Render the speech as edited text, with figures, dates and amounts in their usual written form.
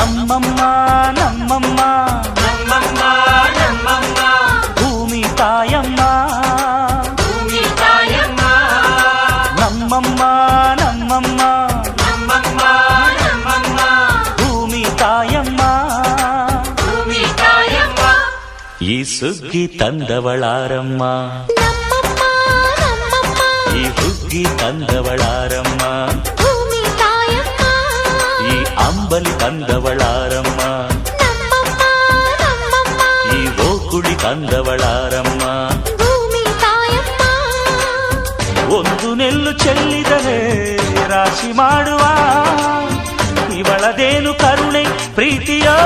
ನಮ್ಮಮ್ಮ ನಮ್ಮಮ್ಮ ನಮ್ಮಮ್ಮ ನಮ್ಮಮ್ಮ ಭೂಮಿ ತಾಯಮ್ಮ ಭೂಮಿ ತಾಯಮ್ಮ ನಮ್ಮಮ್ಮ ನಮ್ಮಮ್ಮ ನಮ್ಮಮ್ಮ ನಮ್ಮಮ್ಮ ಭೂಮಿ ತಾಯಮ್ಮ ಭೂಮಿ ತಾಯಮ್ಮ ಈ ಸುಗ್ಗಿ ತಂದವಳಾರಮ್ಮ ನಮ್ಮಮ್ಮ ನಮ್ಮಮ್ಮ ಈ ಹುಗ್ಗಿ ತಂದವಳಾರಮ್ಮ ಭೂಮಿ ತಾಯಮ್ಮ ಈ ಅಂಬಲಿ ತಂದವಳಾರಮ್ಮ ನಮ್ಮಮ್ಮ ನಮ್ಮಮ್ಮ ಈ ಓಕುಳಿ ತಂದವಳಾರಮ್ಮ ಭೂಮಿ ತಾಯಮ್ಮ ಒಂದು ನೆಲ್ಲು ಚೆಲ್ಲಿದರೆ ರಾಶಿ ಮಾಡುವ ಇವಳದೇನು ಕರುಣೆ ಪ್ರೀತಿಯೋ